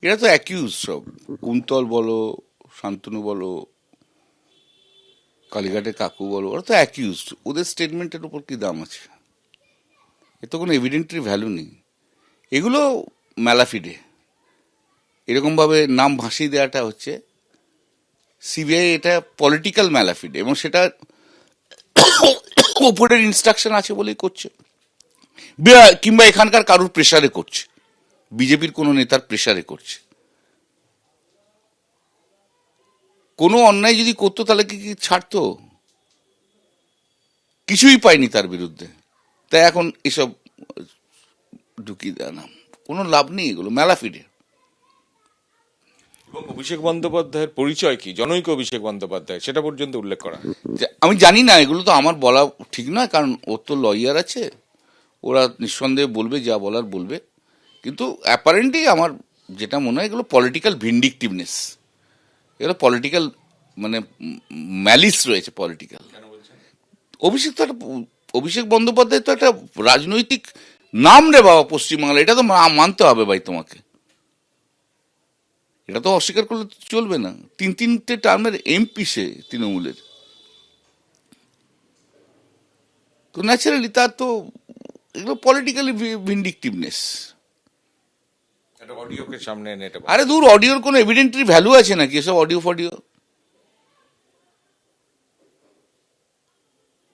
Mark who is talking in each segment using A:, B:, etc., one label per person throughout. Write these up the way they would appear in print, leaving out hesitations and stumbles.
A: এরা তো অ্যাকিউজ সব, কুন্তল বলো, শান্তনু বলো, কালীঘাটে কাকু বলো, ওরা তো অ্যাকিউজড। ওদের স্টেটমেন্টের উপর কি দাম আছে? এ তো কোনো এভিডেন্টারি ভ্যালু নেই। এগুলো ম্যালাফিডে, এরকমভাবে নাম ভাসিয়ে দেওয়াটা হচ্ছে সিবিআই, এটা পলিটিক্যাল ম্যালাফিডে, এবং সেটা ওপরের ইনস্ট্রাকশন আছে বলেই করছে, কিংবা এখানকার কারুর প্রেসারে করছে, বিজেপির কোনো নেতার প্রেসারে করছে। কোনো অন্যায় যদি করতো তাহলে কি ছাড়তো? কিছুই পায়নি তার বিরুদ্ধে, তাই এখন এসব ঢুকিয়ে দেয় না, কোনো লাভ নেই, এগুলো ম্যালাফিডে।
B: এবং অভিষেক বন্দ্যোপাধ্যায়ের পরিচয় কি, জনৈক অভিষেক বন্দ্যোপাধ্যায়, সেটা পর্যন্ত উল্লেখ করা।
A: আমি জানি না, এগুলো তো আমার বলা ঠিক নয়, কারণ ওর তো লয়ার আছে, ওরা নিঃসন্দেহে বলবে, যা বলার বলবে। কিন্তু অ্যাপারেন্টলি আমার যেটা মনে হয়, এগুলো পলিটিক্যাল ভিন্ডিকটিভনেস, এগুলো পলিটিক্যাল, মানে ম্যালিস রয়েছে পলিটিক্যাল। অভিষেক তো একটা, অভিষেক বন্দ্যোপাধ্যায় তো একটা রাজনৈতিক নাম রে বাবা পশ্চিমবাংলা, এটা তো মানতে হবে ভাই তোমাকে, এটা তো অস্বীকার করলে চলবে না। তিনটে টার্মের এমপি সে তৃণমূলের, তো ন্যাচারালি তার তো এগুলো পলিটিক্যালি ভিন্ডিকটিভনেস।
B: একটা অডিওকে সামনে এনে এটা
A: আরে দূর, অডিওর কোনো এভিডেন্টারি ভ্যালু আছে নাকি? এসব অডিও ফডিও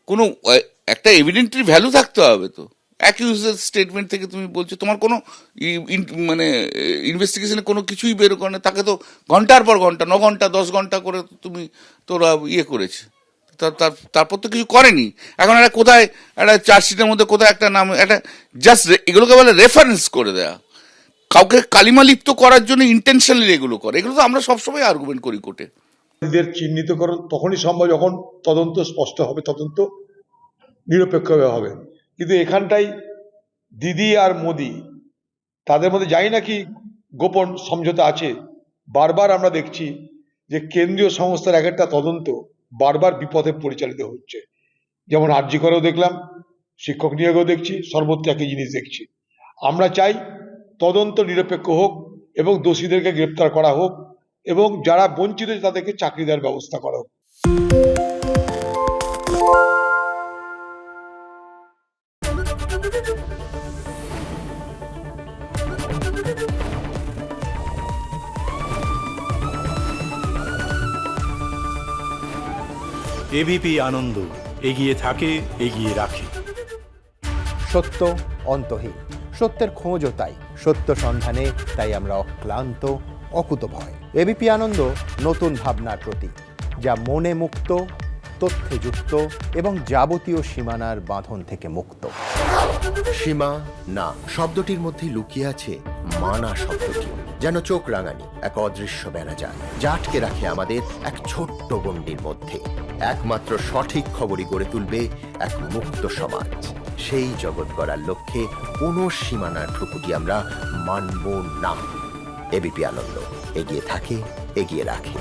A: কোনো একটা এভিডেন্টারি ভ্যালু থাকতে হবে তো। অ্যাকিউজের স্টেটমেন্ট থেকে তুমি বলছো, তোমার কোনো মানে ইনভেস্টিগেশনে কোনো কিছুই বের করে না, তাকে তো ঘন্টার পর ঘন্টা, 9 ঘন্টা 10 ঘন্টা করে তুমি তোরা করেছে, তারপর তো কিছু করেনি। এখন একটা কোথায় একটা চার্জশিটের মধ্যে কোথায় একটা নাম, একটা জাস্ট এগুলোকে বলে রেফারেন্স করে দেয়া, কাউকে কালিমা লিপ্ত করার জন্য ইন্টেনশনালি এগুলো করে। এগুলো তো আমরা সবসময় আর্গুমেন্ট করি কোর্টে।
C: এদের চিহ্নিতকরণ তখনই সম্ভব যখন তদন্ত স্পষ্ট হবে, তদন্ত নিরপেক্ষভাবে হবে। কিন্তু এখানটাই দিদি আর মোদি, তাদের মধ্যে জানি না কি গোপন সমঝোতা আছে। বারবার আমরা দেখছি যে কেন্দ্রীয় সংস্থার এক একটা তদন্ত বারবার বিপথে পরিচালিত হচ্ছে। যেমন আরজি করেও দেখলাম, শিক্ষক নিয়োগেও দেখছি, সর্বত্র একই জিনিস দেখছি। আমরা চাই তদন্ত নিরপেক্ষ হোক এবং দোষীদেরকে গ্রেপ্তার করা হোক, এবং যারা বঞ্চিত তাদেরকে চাকরি দেওয়ার ব্যবস্থা করা হোক।
D: এবিপি আনন্দ, এগিয়ে থাকে, এগিয়ে রাখে।
E: সত্য অন্তহীন, সত্যের খোঁজও তাই, সত্য সন্ধানে তাই আমরা অক্লান্ত, অকুতভয়। এবিপি আনন্দ নতুন ভাবনার প্রতীক, যা মনে মুক্ত, তথ্যে যুক্ত এবং যাবতীয় সীমানার বাঁধন থেকে মুক্ত।
F: সীমা না শব্দটির মধ্যে লুকিয়ে আছে মানা শব্দটি, যেন চোখ রাঙানি এক অদৃশ্য বেড়াজাল, যা আটকে রাখে আমাদের এক ছোট্ট গণ্ডির মধ্যে। একমাত্র সঠিক খবরই গড়ে তুলবে এক মুক্ত সমাজ। সেই জগৎ গড়ার লক্ষ্যে কোনো সীমানার ঠুকুটি আমরা মানব না। এবিপি আনন্দ, এগিয়ে থাকে, এগিয়ে রাখে।